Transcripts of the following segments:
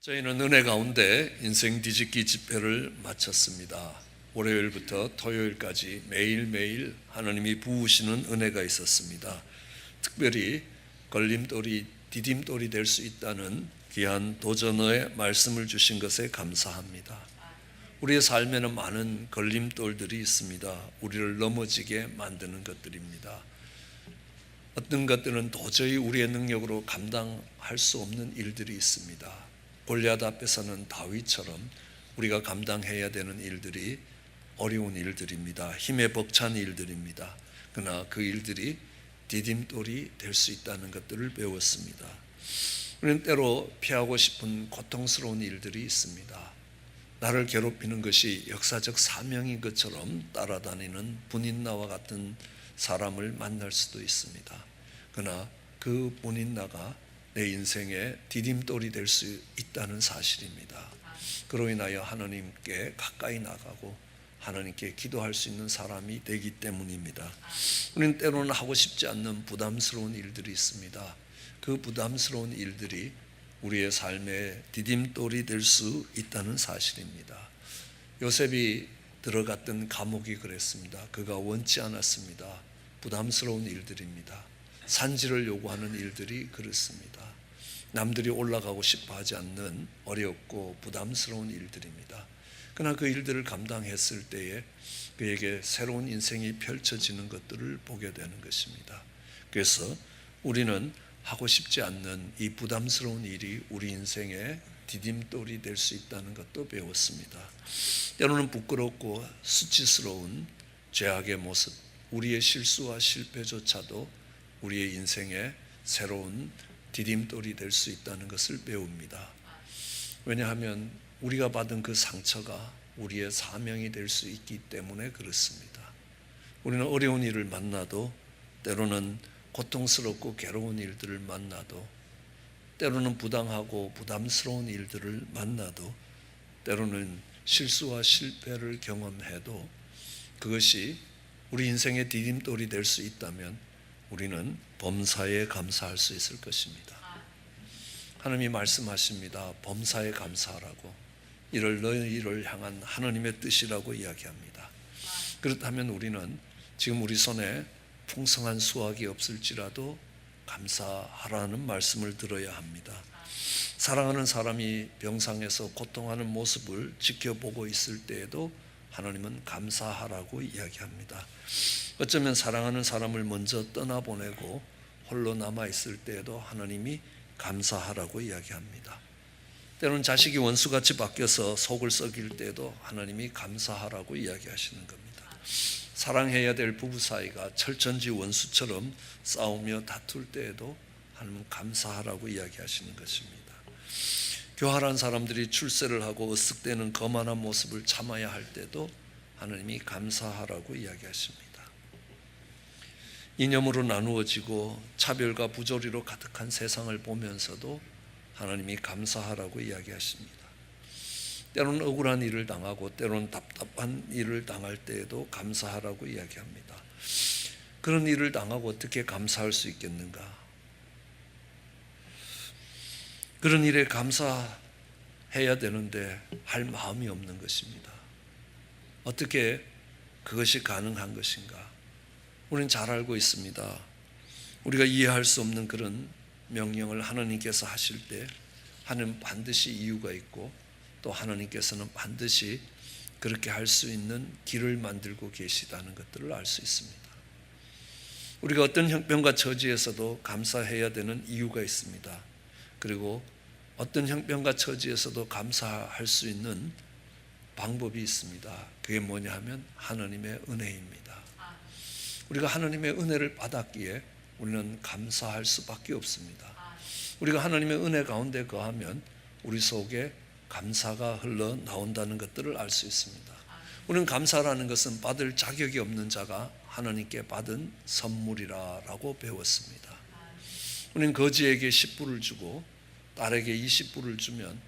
저희는 은혜 가운데 인생 뒤집기 집회를 마쳤습니다. 월요일부터 토요일까지 매일매일 하나님이 부으시는 은혜가 있었습니다. 특별히 걸림돌이 디딤돌이 될 수 있다는 귀한 도전의 말씀을 주신 것에 감사합니다. 우리의 삶에는 많은 걸림돌들이 있습니다. 우리를 넘어지게 만드는 것들입니다. 어떤 것들은 도저히 우리의 능력으로 감당할 수 없는 일들이 있습니다. 골리앗 앞에서는 다윗처럼 우리가 감당해야 되는 일들이 어려운 일들입니다. 힘에 벅찬 일들입니다. 그러나 그 일들이 디딤돌이 될 수 있다는 것들을 배웠습니다. 우리는 때로 피하고 싶은 고통스러운 일들이 있습니다. 나를 괴롭히는 것이 역사적 사명인 것처럼 따라다니는 분인나와 같은 사람을 만날 수도 있습니다. 그러나 그 분인나가 내 인생의 디딤돌이 될 수 있다는 사실입니다. 그로 인하여 하나님께 가까이 나가고 하나님께 기도할 수 있는 사람이 되기 때문입니다. 우리는 때로는 하고 싶지 않는 부담스러운 일들이 있습니다. 그 부담스러운 일들이 우리의 삶의 디딤돌이 될 수 있다는 사실입니다. 요셉이 들어갔던 감옥이 그랬습니다. 그가 원치 않았습니다. 부담스러운 일들입니다. 산지를 요구하는 일들이 그렇습니다. 남들이 올라가고 싶어 하지 않는 어렵고 부담스러운 일들입니다. 그러나 그 일들을 감당했을 때에 그에게 새로운 인생이 펼쳐지는 것들을 보게 되는 것입니다. 그래서 우리는 하고 싶지 않는 이 부담스러운 일이 우리 인생의 디딤돌이 될 수 있다는 것도 배웠습니다. 때로는 부끄럽고 수치스러운 죄악의 모습, 우리의 실수와 실패조차도 우리의 인생의 새로운 디딤돌이 될 수 있다는 것을 배웁니다. 왜냐하면 우리가 받은 그 상처가 우리의 사명이 될 수 있기 때문에 그렇습니다. 우리는 어려운 일을 만나도, 때로는 고통스럽고 괴로운 일들을 만나도, 때로는 부당하고 부담스러운 일들을 만나도, 때로는 실수와 실패를 경험해도 그것이 우리 인생의 디딤돌이 될 수 있다면 우리는 범사에 감사할 수 있을 것입니다. 하나님이 말씀하십니다. 범사에 감사하라고. 이를 너희를 향한 하나님의 뜻이라고 이야기합니다. 그렇다면 우리는 지금 우리 손에 풍성한 수확이 없을지라도 감사하라는 말씀을 들어야 합니다. 사랑하는 사람이 병상에서 고통하는 모습을 지켜보고 있을 때에도 하나님은 감사하라고 이야기합니다. 어쩌면 사랑하는 사람을 먼저 떠나보내고 홀로 남아있을 때에도 하나님이 감사하라고 이야기합니다. 때로는 자식이 원수같이 바뀌어서 속을 썩일 때도 하나님이 감사하라고 이야기하시는 겁니다. 사랑해야 될 부부 사이가 철천지 원수처럼 싸우며 다툴 때에도 하나님은 감사하라고 이야기하시는 것입니다. 교활한 사람들이 출세를 하고 으쓱대는 거만한 모습을 참아야 할 때도 하나님이 감사하라고 이야기하십니다. 이념으로 나누어지고 차별과 부조리로 가득한 세상을 보면서도 하나님이 감사하라고 이야기하십니다. 때로는 억울한 일을 당하고 때로는 답답한 일을 당할 때에도 감사하라고 이야기합니다. 그런 일을 당하고 어떻게 감사할 수 있겠는가? 그런 일에 감사해야 되는데 할 마음이 없는 것입니다. 어떻게 그것이 가능한 것인가? 우리는 잘 알고 있습니다. 우리가 이해할 수 없는 그런 명령을 하나님께서 하실 때 하나님은 반드시 이유가 있고 또 하나님께서는 반드시 그렇게 할 수 있는 길을 만들고 계시다는 것들을 알 수 있습니다. 우리가 어떤 형편과 처지에서도 감사해야 되는 이유가 있습니다. 그리고 어떤 형편과 처지에서도 감사할 수 있는 방법이 있습니다. 그게 뭐냐 하면 하나님의 은혜입니다. 우리가 하나님의 은혜를 받았기에 우리는 감사할 수밖에 없습니다. 우리가 하나님의 은혜 가운데 거하면 우리 속에 감사가 흘러나온다는 것들을 알 수 있습니다. 우리는 감사라는 것은 받을 자격이 없는 자가 하나님께 받은 선물이라고 배웠습니다. 우리는 거지에게 10불을 주고 딸에게 20불을 주면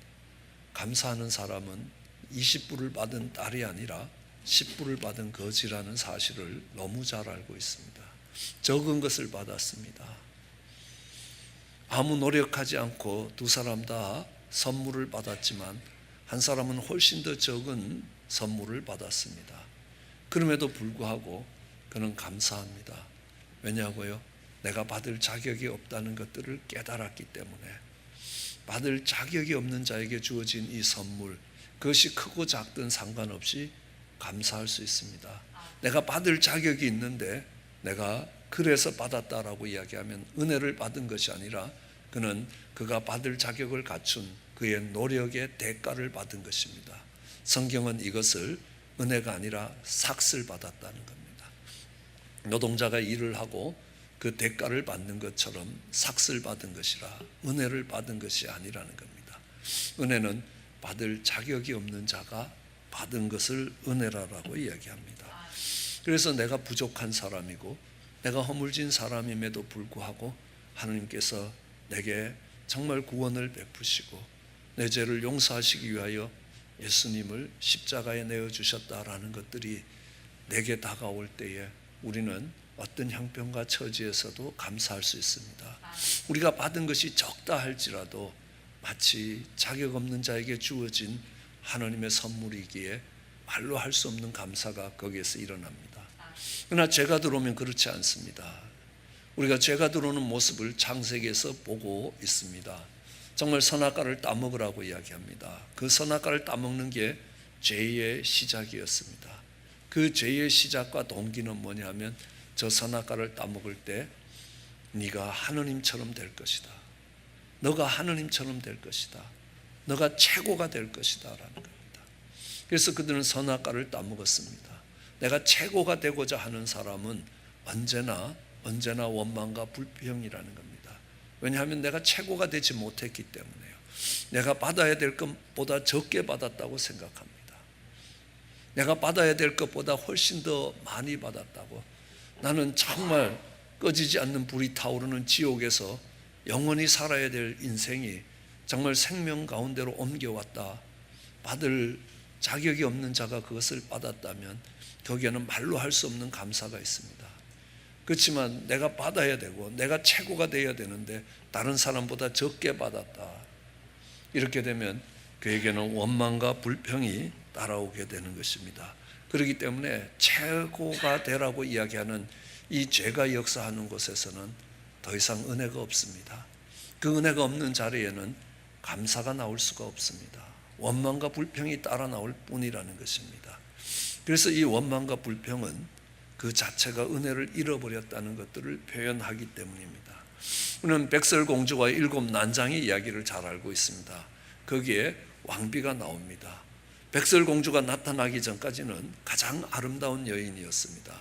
감사하는 사람은 20불을 받은 딸이 아니라 10불을 받은 거지라는 사실을 너무 잘 알고 있습니다. 적은 것을 받았습니다. 아무 노력하지 않고 두 사람 다 선물을 받았지만 한 사람은 훨씬 더 적은 선물을 받았습니다. 그럼에도 불구하고 그는 감사합니다. 왜냐고요? 내가 받을 자격이 없다는 것들을 깨달았기 때문에. 받을 자격이 없는 자에게 주어진 이 선물, 그것이 크고 작든 상관없이 감사할 수 있습니다. 내가 받을 자격이 있는데 내가 그래서 받았다라고 이야기하면 은혜를 받은 것이 아니라 그는 그가 받을 자격을 갖춘 그의 노력의 대가를 받은 것입니다. 성경은 이것을 은혜가 아니라 삭슬 받았다는 겁니다. 노동자가 일을 하고 그 대가를 받는 것처럼 삭슬 받은 것이라 은혜를 받은 것이 아니라는 겁니다. 은혜는 받을 자격이 없는 자가 받은 것을 은혜라고 이야기합니다. 그래서 내가 부족한 사람이고 내가 허물진 사람임에도 불구하고 하나님께서 내게 정말 구원을 베푸시고 내 죄를 용서하시기 위하여 예수님을 십자가에 내어주셨다라는 것들이 내게 다가올 때에 우리는 어떤 형편과 처지에서도 감사할 수 있습니다. 우리가 받은 것이 적다 할지라도 마치 자격 없는 자에게 주어진 하나님의 선물이기에 말로 할 수 없는 감사가 거기에서 일어납니다. 그러나 죄가 들어오면 그렇지 않습니다. 우리가 죄가 들어오는 모습을 창세기에서 보고 있습니다. 정말 선악과를 따먹으라고 이야기합니다. 그 선악과를 따먹는 게 죄의 시작이었습니다. 그 죄의 시작과 동기는 뭐냐면 저 선악과를 따먹을 때 네가 하느님처럼 될 것이다. 너가 하느님처럼 될 것이다. 너가 최고가 될 것이다 라는 겁니다. 그래서 그들은 선악과를 따먹었습니다. 내가 최고가 되고자 하는 사람은 언제나 원망과 불평이라는 겁니다. 왜냐하면 내가 최고가 되지 못했기 때문에요. 내가 받아야 될 것보다 적게 받았다고 생각합니다. 내가 받아야 될 것보다 훨씬 더 많이 받았다고. 나는 정말 꺼지지 않는 불이 타오르는 지옥에서 영원히 살아야 될 인생이 정말 생명 가운데로 옮겨왔다. 받을 자격이 없는 자가 그것을 받았다면 거기에는 말로 할 수 없는 감사가 있습니다. 그렇지만 내가 받아야 되고 내가 최고가 되어야 되는데 다른 사람보다 적게 받았다. 이렇게 되면 그에게는 원망과 불평이 따라오게 되는 것입니다. 그렇기 때문에 최고가 되라고 이야기하는 이 죄가 역사하는 곳에서는 더 이상 은혜가 없습니다. 그 은혜가 없는 자리에는 감사가 나올 수가 없습니다. 원망과 불평이 따라 나올 뿐이라는 것입니다. 그래서 이 원망과 불평은 그 자체가 은혜를 잃어버렸다는 것들을 표현하기 때문입니다. 우리는 백설공주와 7 난장의 이야기를 잘 알고 있습니다. 거기에 왕비가 나옵니다. 백설공주가 나타나기 전까지는 가장 아름다운 여인이었습니다.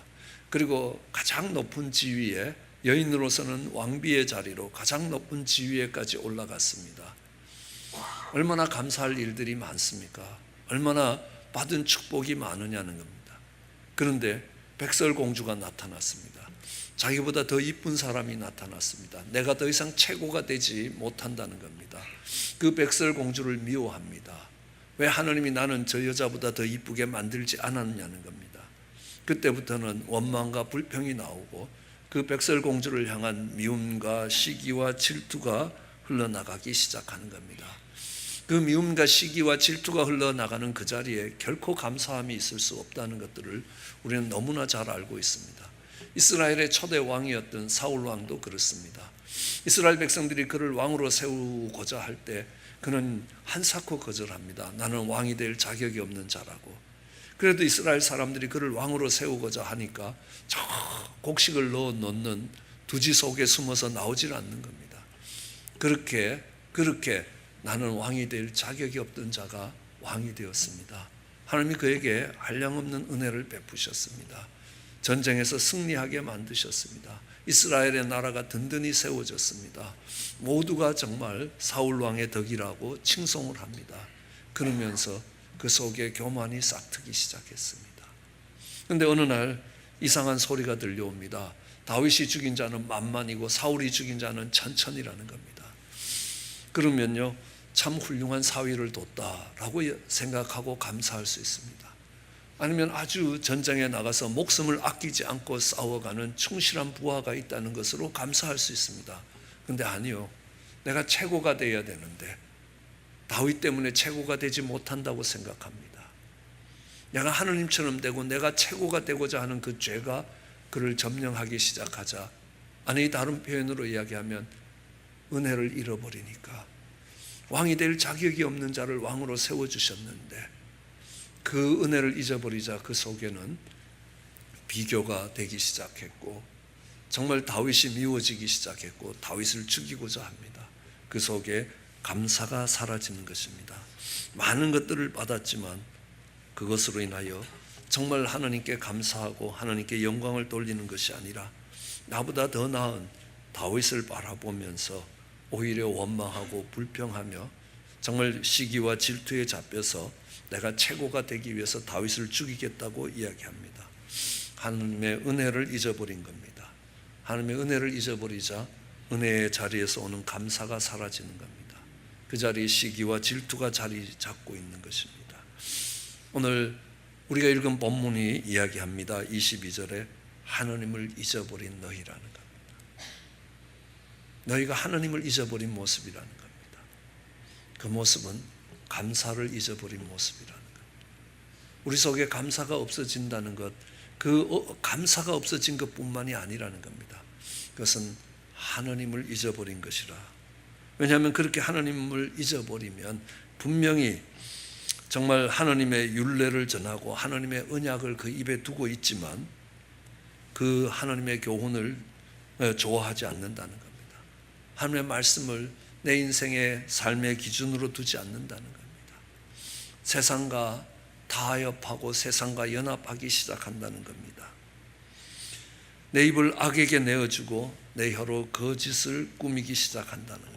그리고 가장 높은 지위에 여인으로서는 왕비의 자리로 가장 높은 지위에까지 올라갔습니다. 얼마나 감사할 일들이 많습니까? 얼마나 받은 축복이 많으냐는 겁니다. 그런데 백설공주가 나타났습니다. 자기보다 더 이쁜 사람이 나타났습니다. 내가 더 이상 최고가 되지 못한다는 겁니다. 그 백설공주를 미워합니다. 왜 하나님이 나는 저 여자보다 더 이쁘게 만들지 않았냐는 겁니다. 그때부터는 원망과 불평이 나오고 그 백설공주를 향한 미움과 시기와 질투가 흘러나가기 시작하는 겁니다. 그 미움과 시기와 질투가 흘러나가는 그 자리에 결코 감사함이 있을 수 없다는 것들을 우리는 너무나 잘 알고 있습니다. 이스라엘의 초대 왕이었던 사울 왕도 그렇습니다. 이스라엘 백성들이 그를 왕으로 세우고자 할 때 그는 한사코 거절합니다. 나는 왕이 될 자격이 없는 자라고. 그래도 이스라엘 사람들이 그를 왕으로 세우고자 하니까 저 곡식을 넣어 놓는 두지 속에 숨어서 나오질 않는 겁니다. 그렇게 나는 왕이 될 자격이 없던 자가 왕이 되었습니다. 하나님이 그에게 한량없는 은혜를 베푸셨습니다. 전쟁에서 승리하게 만드셨습니다. 이스라엘의 나라가 든든히 세워졌습니다. 모두가 정말 사울 왕의 덕이라고 칭송을 합니다. 그러면서 그 속에 교만이 싹트기 시작했습니다. 그런데 어느 날 이상한 소리가 들려옵니다. 다윗이 죽인 자는 만만이고 사울이 죽인 자는 천천이라는 겁니다. 그러면요, 참 훌륭한 사위를 뒀다라고 생각하고 감사할 수 있습니다. 아니면 아주 전쟁에 나가서 목숨을 아끼지 않고 싸워가는 충실한 부하가 있다는 것으로 감사할 수 있습니다. 그런데 아니요, 내가 최고가 되어야 되는데 다윗 때문에 최고가 되지 못한다고 생각합니다. 내가 하느님처럼 되고 내가 최고가 되고자 하는 그 죄가 그를 점령하기 시작하자, 아니 다른 표현으로 이야기하면 은혜를 잃어버리니까 왕이 될 자격이 없는 자를 왕으로 세워주셨는데 그 은혜를 잊어버리자 그 속에는 비교가 되기 시작했고 정말 다윗이 미워지기 시작했고 다윗을 죽이고자 합니다. 그 속에 감사가 사라지는 것입니다. 많은 것들을 받았지만 그것으로 인하여 정말 하나님께 감사하고 하나님께 영광을 돌리는 것이 아니라 나보다 더 나은 다윗을 바라보면서 오히려 원망하고 불평하며 정말 시기와 질투에 잡혀서 내가 최고가 되기 위해서 다윗을 죽이겠다고 이야기합니다. 하나님의 은혜를 잊어버린 겁니다. 하나님의 은혜를 잊어버리자 은혜의 자리에서 오는 감사가 사라지는 겁니다. 그 자리에 시기와 질투가 자리 잡고 있는 것입니다. 오늘 우리가 읽은 본문이 이야기합니다. 22절에 하나님을 잊어버린 너희라는 겁니다. 너희가 하나님을 잊어버린 모습이라는 겁니다. 그 모습은 감사를 잊어버린 모습이라는 겁니다. 우리 속에 감사가 없어진다는 것, 그 감사가 없어진 것뿐만이 아니라는 겁니다. 그것은 하나님을 잊어버린 것이라. 왜냐하면 그렇게 하나님을 잊어버리면 분명히 정말 하나님의 율례를 전하고 하나님의 언약을 그 입에 두고 있지만 그 하나님의 교훈을 좋아하지 않는다는 겁니다. 하나님의 말씀을 내 인생의 삶의 기준으로 두지 않는다는 겁니다. 세상과 타협하고 세상과 연합하기 시작한다는 겁니다. 내 입을 악에게 내어주고 내 혀로 거짓을 꾸미기 시작한다는 겁니다.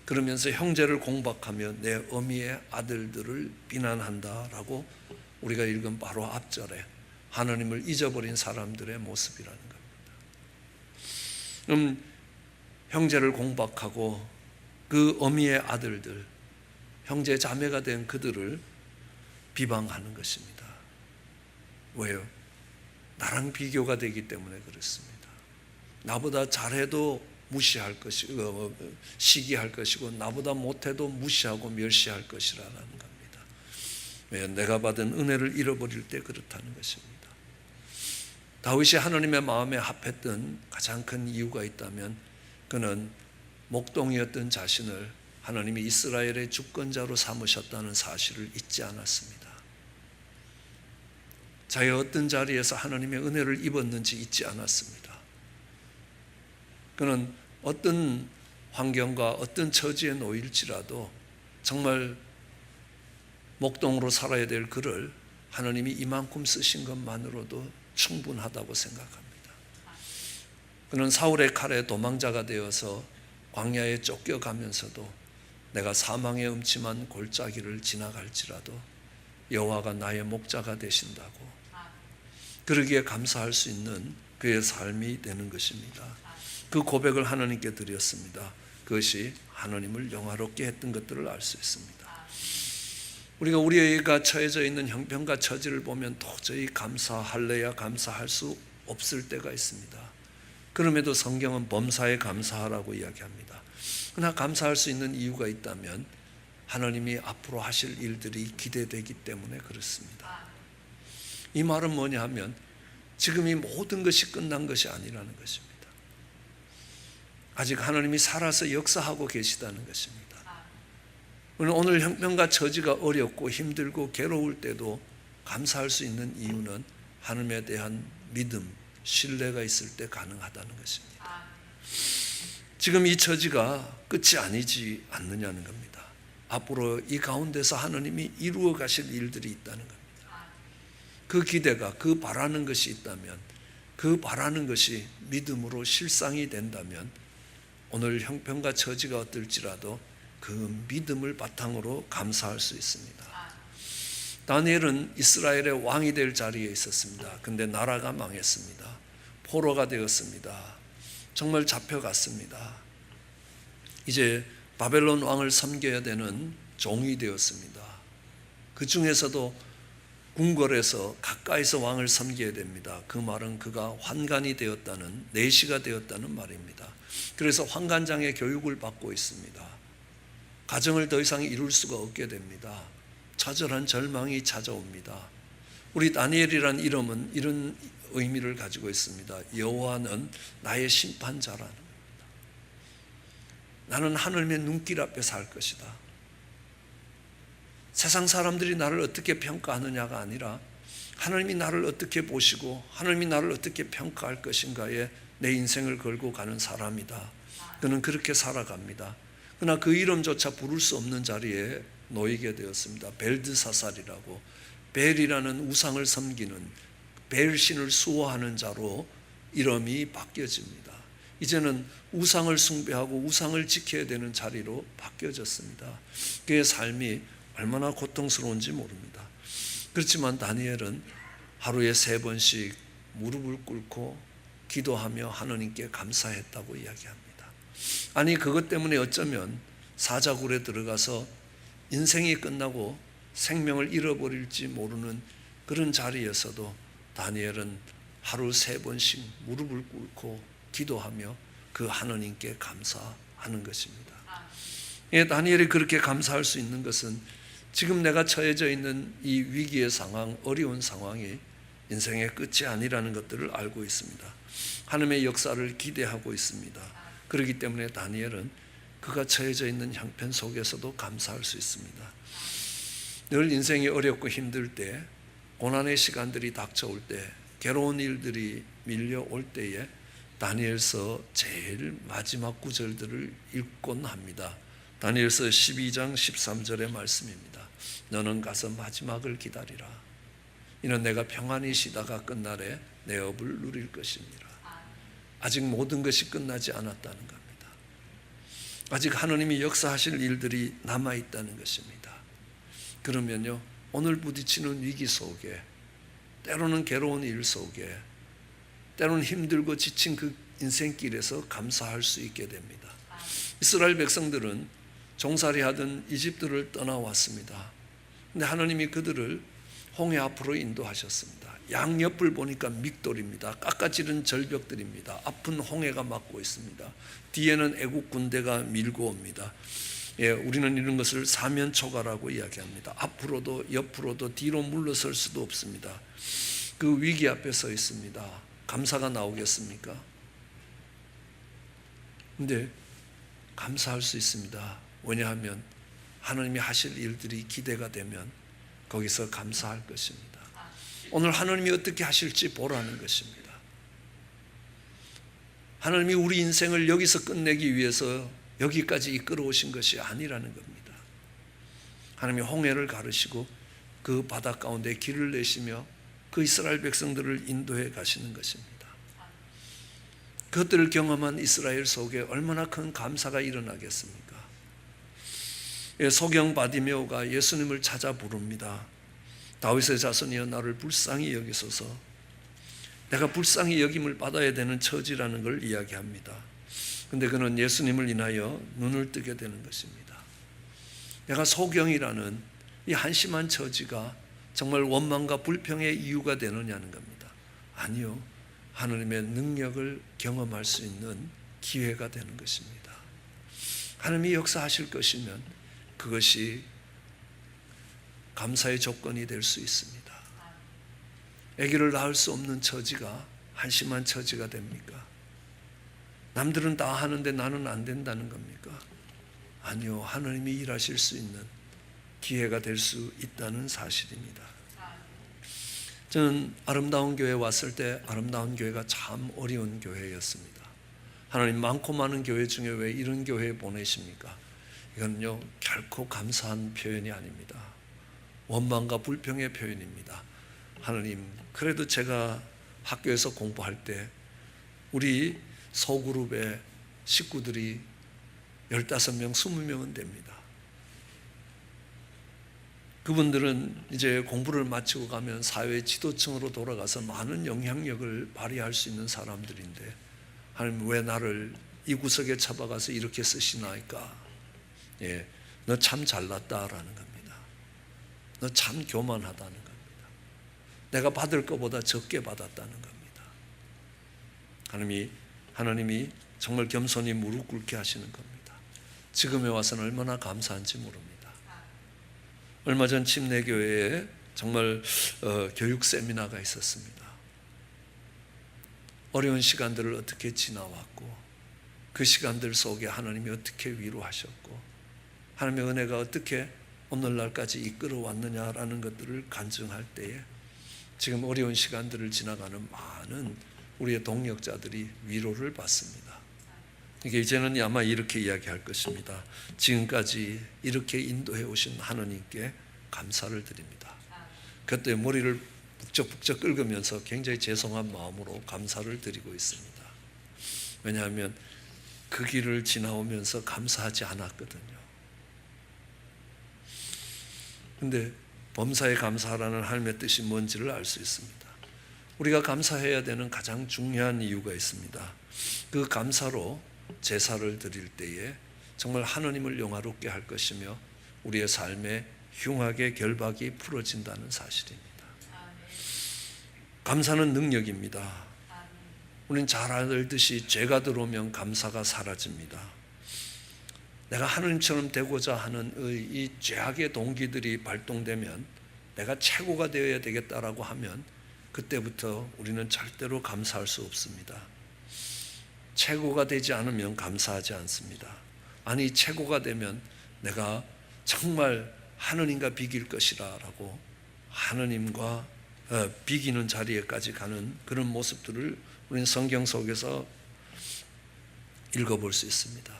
그러면서 형제를 공박하며 내 어미의 아들들을 비난한다라고 우리가 읽은 바로 앞절에 하나님을 잊어버린 사람들의 모습이라는 겁니다. 형제를 공박하고 그 어미의 아들들, 형제 자매가 된 그들을 비방하는 것입니다. 왜요? 나랑 비교가 되기 때문에 그렇습니다. 나보다 잘해도 무시할 것이고 시기할 것이고 나보다 못해도 무시하고 멸시할 것이라는 겁니다. 왜? 내가 받은 은혜를 잃어버릴 때 그렇다는 것입니다. 다윗이 하나님의 마음에 합했던 가장 큰 이유가 있다면 그는 목동이었던 자신을 하나님이 이스라엘의 주권자로 삼으셨다는 사실을 잊지 않았습니다. 자기 어떤 자리에서 하나님의 은혜를 입었는지 잊지 않았습니다. 그는 어떤 환경과 어떤 처지에 놓일지라도 정말 목동으로 살아야 될 그를 하나님이 이만큼 쓰신 것만으로도 충분하다고 생각합니다. 그는 사울의 칼에 도망자가 되어서 광야에 쫓겨가면서도 내가 사망의 음침한 골짜기를 지나갈지라도 여호와가 나의 목자가 되신다고 그러기에 감사할 수 있는 그의 삶이 되는 것입니다. 그 고백을 하나님께 드렸습니다. 그것이 하나님을 영화롭게 했던 것들을 알 수 있습니다. 우리가 우리가 처해져 있는 형편과 처지를 보면 도저히 감사할래야 감사할 수 없을 때가 있습니다. 그럼에도 성경은 범사에 감사하라고 이야기합니다. 그러나 감사할 수 있는 이유가 있다면 하나님이 앞으로 하실 일들이 기대되기 때문에 그렇습니다. 이 말은 뭐냐 하면 지금 이 모든 것이 끝난 것이 아니라는 것입니다. 아직 하나님이 살아서 역사하고 계시다는 것입니다. 오늘 형편과 처지가 어렵고 힘들고 괴로울 때도 감사할 수 있는 이유는 하나님에 대한 믿음, 신뢰가 있을 때 가능하다는 것입니다. 지금 이 처지가 끝이 아니지 않느냐는 겁니다. 앞으로 이 가운데서 하나님이 이루어 가실 일들이 있다는 겁니다. 그 기대가, 그 바라는 것이 있다면, 그 바라는 것이 믿음으로 실상이 된다면 오늘 형편과 처지가 어떨지라도 그 믿음을 바탕으로 감사할 수 있습니다. 다니엘은 이스라엘의 왕이 될 자리에 있었습니다. 근데 나라가 망했습니다. 포로가 되었습니다. 정말 잡혀갔습니다. 이제 바벨론 왕을 섬겨야 되는 종이 되었습니다. 그 중에서도 궁궐에서 가까이서 왕을 섬겨야 됩니다. 그 말은 그가 환관이 되었다는, 내시가 되었다는 말입니다. 그래서 환관장의 교육을 받고 있습니다. 가정을 더 이상 이룰 수가 없게 됩니다. 처절한 절망이 찾아옵니다. 우리 다니엘이란 이름은 이런 의미를 가지고 있습니다. 여호와는 나의 심판자라는 겁니다. 나는 하늘의 눈길 앞에 살 것이다. 세상 사람들이 나를 어떻게 평가하느냐가 아니라 하나님이 나를 어떻게 보시고 하나님이 나를 어떻게 평가할 것인가에 내 인생을 걸고 가는 사람이다. 그는 그렇게 살아갑니다. 그러나 그 이름조차 부를 수 없는 자리에 놓이게 되었습니다. 벨드사살이라고, 벨이라는 우상을 섬기는 벨신을 수호하는 자로 이름이 바뀌어집니다. 이제는 우상을 숭배하고 우상을 지켜야 되는 자리로 바뀌어졌습니다. 그의 삶이 얼마나 고통스러운지 모릅니다. 그렇지만 다니엘은 하루에 3번씩 무릎을 꿇고 기도하며 하나님께 감사했다고 이야기합니다. 아니, 그것 때문에 어쩌면 사자굴에 들어가서 인생이 끝나고 생명을 잃어버릴지 모르는 그런 자리에서도 다니엘은 하루 3번씩 무릎을 꿇고 기도하며 그 하나님께 감사하는 것입니다. 예, 다니엘이 그렇게 감사할 수 있는 것은 지금 내가 처해져 있는 이 위기의 상황, 어려운 상황이 인생의 끝이 아니라는 것들을 알고 있습니다. 하나님의 역사를 기대하고 있습니다. 그렇기 때문에 다니엘은 그가 처해져 있는 형편 속에서도 감사할 수 있습니다. 늘 인생이 어렵고 힘들 때, 고난의 시간들이 닥쳐올 때, 괴로운 일들이 밀려올 때에 다니엘서 제일 마지막 구절들을 읽곤 합니다. 다니엘서 12장 13절의 말씀입니다. 너는 가서 마지막을 기다리라. 이는 내가 평안히 쉬다가 끝날에 내 업을 누릴 것입니다. 아직 모든 것이 끝나지 않았다는 겁니다. 아직 하나님이 역사하실 일들이 남아있다는 것입니다. 그러면요, 오늘 부딪히는 위기 속에, 때로는 괴로운 일 속에, 때로는 힘들고 지친 그 인생길에서 감사할 수 있게 됩니다. 이스라엘 백성들은 종살이하던 이집트를 떠나왔습니다. 근데 하나님이 그들을 홍해 앞으로 인도하셨습니다. 양옆을 보니까 믹돌입니다. 깎아지른 절벽들입니다. 앞은 홍해가 막고 있습니다. 뒤에는 애국 군대가 밀고 옵니다. 예, 우리는 이런 것을 사면초가라고 이야기합니다. 앞으로도 옆으로도 뒤로 물러설 수도 없습니다. 그 위기 앞에 서 있습니다. 감사가 나오겠습니까? 근데 감사할 수 있습니다. 왜냐하면 하나님이 하실 일들이 기대가 되면 거기서 감사할 것입니다. 오늘 하나님이 어떻게 하실지 보라는 것입니다. 하나님이 우리 인생을 여기서 끝내기 위해서 여기까지 이끌어 오신 것이 아니라는 겁니다. 하나님이 홍해를 가르시고 그 바다 가운데 길을 내시며 그 이스라엘 백성들을 인도해 가시는 것입니다. 그것들을 경험한 이스라엘 속에 얼마나 큰 감사가 일어나겠습니까? 소경 바디메오가 예수님을 찾아 부릅니다. 다윗의 자손이여 나를 불쌍히 여기소서. 내가 불쌍히 여김을 받아야 되는 처지라는 걸 이야기합니다. 그런데 그는 예수님을 인하여 눈을 뜨게 되는 것입니다. 내가 소경이라는 이 한심한 처지가 정말 원망과 불평의 이유가 되느냐는 겁니다. 아니요, 하나님의 능력을 경험할 수 있는 기회가 되는 것입니다. 하나님이 역사하실 것이면 그것이 감사의 조건이 될 수 있습니다. 아기를 낳을 수 없는 처지가 한심한 처지가 됩니까? 남들은 다 하는데 나는 안 된다는 겁니까? 아니요, 하나님이 일하실 수 있는 기회가 될 수 있다는 사실입니다. 저는 아름다운 교회에 왔을 때 아름다운 교회가 참 어려운 교회였습니다. 하나님 많고 많은 교회 중에 왜 이런 교회에 보내십니까? 이건요, 결코 감사한 표현이 아닙니다. 원망과 불평의 표현입니다. 하나님, 그래도 제가 학교에서 공부할 때 우리 소그룹의 식구들이 15명, 20명은 됩니다. 그분들은 이제 공부를 마치고 가면 사회 지도층으로 돌아가서 많은 영향력을 발휘할 수 있는 사람들인데 하나님 왜 나를 이 구석에 잡아가서 이렇게 쓰시나이까? 예, 너 참 잘났다라는 겁니다. 너 참 교만하다는 겁니다. 내가 받을 것보다 적게 받았다는 겁니다. 하나님이 정말 겸손히 무릎 꿇게 하시는 겁니다. 지금에 와서는 얼마나 감사한지 모릅니다. 얼마 전 침례교회에 정말 교육 세미나가 있었습니다. 어려운 시간들을 어떻게 지나왔고 그 시간들 속에 하나님이 어떻게 위로하셨고 하나님의 은혜가 어떻게 오늘날까지 이끌어왔느냐라는 것들을 간증할 때에 지금 어려운 시간들을 지나가는 많은 우리의 동역자들이 위로를 받습니다. 이게 이제는 아마 이렇게 이야기할 것입니다. 지금까지 이렇게 인도해 오신 하나님께 감사를 드립니다. 그때 머리를 북적북적 긁으면서 굉장히 죄송한 마음으로 감사를 드리고 있습니다. 왜냐하면 그 길을 지나오면서 감사하지 않았거든요. 근데 범사에 감사하라는 하나님의 뜻이 뭔지를 알 수 있습니다. 우리가 감사해야 되는 가장 중요한 이유가 있습니다. 그 감사로 제사를 드릴 때에 정말 하나님을 영화롭게 할 것이며 우리의 삶에 흉악의 결박이 풀어진다는 사실입니다. 감사는 능력입니다. 우리는 잘 알듯이 죄가 들어오면 감사가 사라집니다. 내가 하나님처럼 되고자 하는 이 죄악의 동기들이 발동되면 내가 최고가 되어야 되겠다라고 하면 그때부터 우리는 절대로 감사할 수 없습니다. 최고가 되지 않으면 감사하지 않습니다. 아니 최고가 되면 내가 정말 하느님과 비길 것이라 라고 하느님과 비기는 자리에까지 가는 그런 모습들을 우리는 성경 속에서 읽어볼 수 있습니다.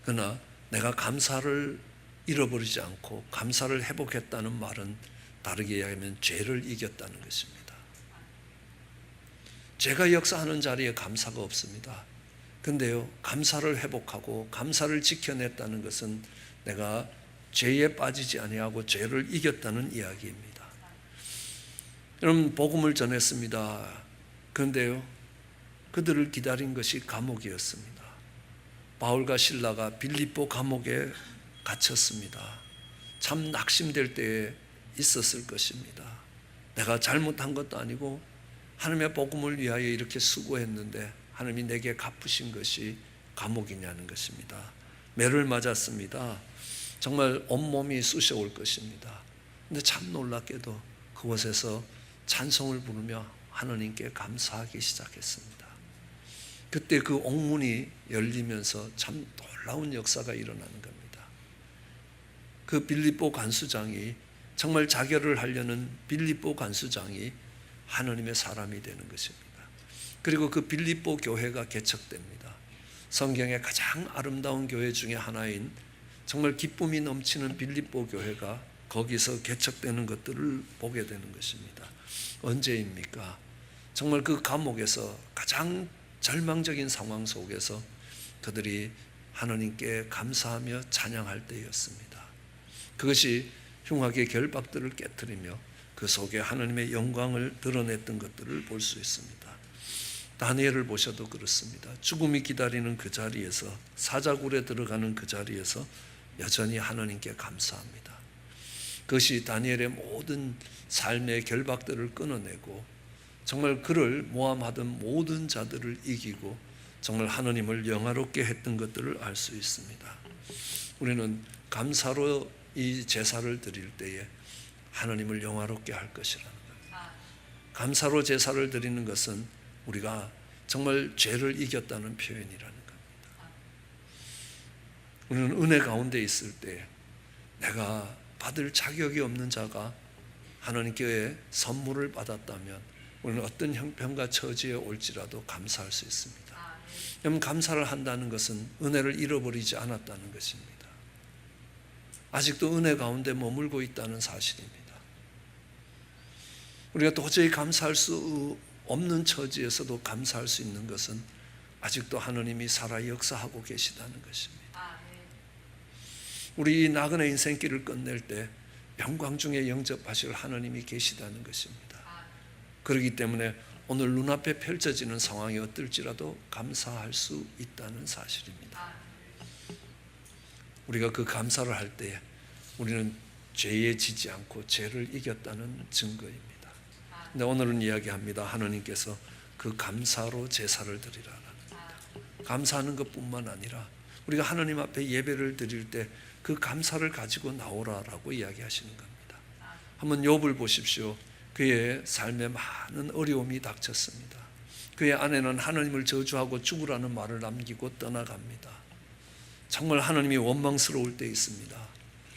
그러나 내가 감사를 잃어버리지 않고 감사를 회복했다는 말은 다르게 이야기하면 죄를 이겼다는 것입니다. 죄가 역사하는 자리에 감사가 없습니다. 근데요, 감사를 회복하고 감사를 지켜냈다는 것은 내가 죄에 빠지지 아니하고 죄를 이겼다는 이야기입니다. 여러분, 복음을 전했습니다. 그런데요, 그들을 기다린 것이 감옥이었습니다. 바울과 실라가 빌립보 감옥에 갇혔습니다. 참 낙심될 때에 있었을 것입니다. 내가 잘못한 것도 아니고 하나님의 복음을 위하여 이렇게 수고했는데 하나님이 내게 갚으신 것이 감옥이냐는 것입니다. 매를 맞았습니다. 정말 온몸이 쑤셔올 것입니다. 근데 참 놀랍게도 그곳에서 찬송을 부르며 하나님께 감사하기 시작했습니다. 그때 그 옥문이 열리면서 참 놀라운 역사가 일어나는 겁니다. 그 빌립보 간수장이 정말 자결을 하려는 빌립보 간수장이 하나님의 사람이 되는 것입니다. 그리고 그 빌립보 교회가 개척됩니다. 성경의 가장 아름다운 교회 중에 하나인 정말 기쁨이 넘치는 빌립보 교회가 거기서 개척되는 것들을 보게 되는 것입니다. 언제입니까? 정말 그 감옥에서 가장 절망적인 상황 속에서 그들이 하나님께 감사하며 찬양할 때였습니다. 그것이 흉악의 결박들을 깨트리며 그 속에 하나님의 영광을 드러냈던 것들을 볼 수 있습니다. 다니엘을 보셔도 그렇습니다. 죽음이 기다리는 그 자리에서, 사자굴에 들어가는 그 자리에서 여전히 하나님께 감사합니다. 그것이 다니엘의 모든 삶의 결박들을 끊어내고 정말 그를 모함하던 모든 자들을 이기고 정말 하나님을 영화롭게 했던 것들을 알 수 있습니다. 우리는 감사로 이 제사를 드릴 때에 하나님을 영화롭게 할 것이라는 겁니다. 감사로 제사를 드리는 것은 우리가 정말 죄를 이겼다는 표현이라는 겁니다. 우리는 은혜 가운데 있을 때 내가 받을 자격이 없는 자가 하나님께 선물을 받았다면 우리는 어떤 형편과 처지에 올지라도 감사할 수 있습니다. 여러분, 감사를 한다는 것은 은혜를 잃어버리지 않았다는 것입니다. 아직도 은혜 가운데 머물고 있다는 사실입니다. 우리가 도저히 감사할 수 없는 처지에서도 감사할 수 있는 것은 아직도 하나님이 살아 역사하고 계시다는 것입니다. 우리 이 나그네 인생길을 끝낼 때 영광 중에 영접하실 하나님이 계시다는 것입니다. 그렇기 때문에 오늘 눈앞에 펼쳐지는 상황이 어떨지라도 감사할 수 있다는 사실입니다. 우리가 그 감사를 할 때 우리는 죄에 지지 않고 죄를 이겼다는 증거입니다. 근데 오늘은 이야기합니다. 하나님께서 그 감사로 제사를 드리라는 겁니다. 감사하는 것뿐만 아니라 우리가 하나님 앞에 예배를 드릴 때 그 감사를 가지고 나오라라고 이야기하시는 겁니다. 한번 욥을 보십시오. 그의 삶에 많은 어려움이 닥쳤습니다. 그의 아내는 하나님을 저주하고 죽으라는 말을 남기고 떠나갑니다. 정말 하나님이 원망스러울 때 있습니다.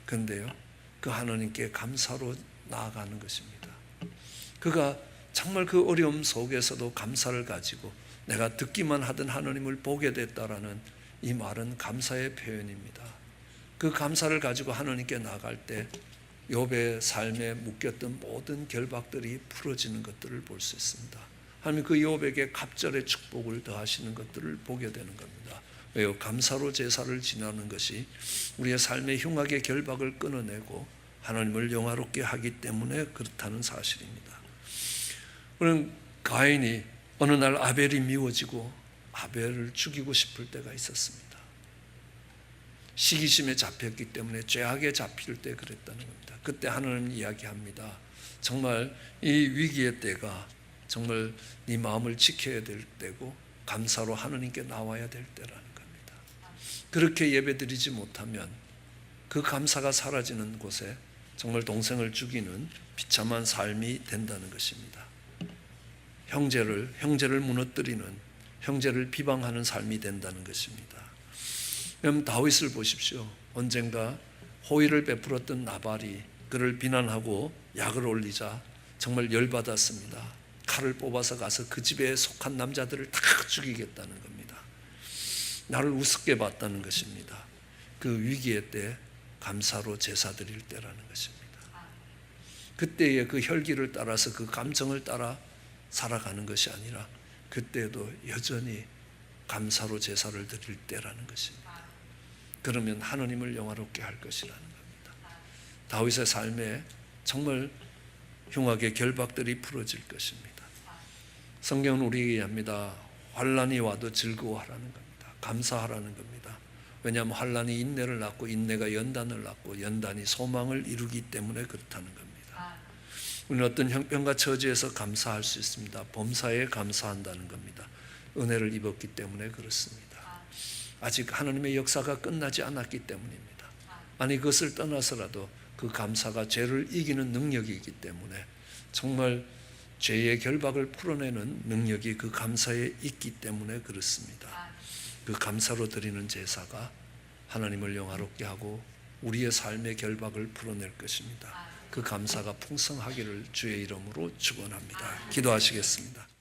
그런데요, 그 하나님께 감사로 나아가는 것입니다. 그가 정말 그 어려움 속에서도 감사를 가지고 내가 듣기만 하던 하나님을 보게 됐다라는 이 말은 감사의 표현입니다. 그 감사를 가지고 하나님께 나아갈 때 욥의 삶에 묶였던 모든 결박들이 풀어지는 것들을 볼 수 있습니다. 하나님 그 욥에게 갑절의 축복을 더하시는 것들을 보게 되는 겁니다. 왜요? 감사로 제사를 지내는 것이 우리의 삶의 흉악의 결박을 끊어내고 하나님을 영화롭게 하기 때문에 그렇다는 사실입니다. 그럼 가인이 어느 날 아벨이 미워지고 아벨을 죽이고 싶을 때가 있었습니다. 시기심에 잡혔기 때문에 죄악에 잡힐 때 그랬다는 겁니다. 그때 하나님 이야기합니다. 정말 이 위기의 때가 정말 네 마음을 지켜야 될 때고 감사로 하나님께 나와야 될 때라는 겁니다. 그렇게 예배드리지 못하면 그 감사가 사라지는 곳에 정말 동생을 죽이는 비참한 삶이 된다는 것입니다. 형제를 무너뜨리는, 형제를 비방하는 삶이 된다는 것입니다. 그럼 다윗을 보십시오. 언젠가 호의를 베풀었던 나발이 그를 비난하고 약을 올리자 정말 열받았습니다. 칼을 뽑아서 가서 그 집에 속한 남자들을 다 죽이겠다는 겁니다. 나를 우습게 봤다는 것입니다. 그 위기의 때 감사로 제사 드릴 때라는 것입니다. 그때의 그 혈기를 따라서 그 감정을 따라 살아가는 것이 아니라 그때도 여전히 감사로 제사를 드릴 때라는 것입니다. 그러면 하나님을 영화롭게 할 것이라는 겁니다. 다윗의 삶에 정말 흉악의 결박들이 풀어질 것입니다. 성경은 우리에게 합니다. 환난이 와도 즐거워하라는 겁니다. 감사하라는 겁니다. 왜냐하면 환난이 인내를 낳고 인내가 연단을 낳고 연단이 소망을 이루기 때문에 그렇다는 겁니다. 우리는 어떤 형편과 처지에서 감사할 수 있습니다. 범사에 감사한다는 겁니다. 은혜를 입었기 때문에 그렇습니다. 아직 하나님의 역사가 끝나지 않았기 때문입니다. 아니 그것을 떠나서라도 그 감사가 죄를 이기는 능력이기 때문에 정말 죄의 결박을 풀어내는 능력이 그 감사에 있기 때문에 그렇습니다. 그 감사로 드리는 제사가 하나님을 영화롭게 하고 우리의 삶의 결박을 풀어낼 것입니다. 그 감사가 풍성하기를 주의 이름으로 축원합니다. 기도하시겠습니다.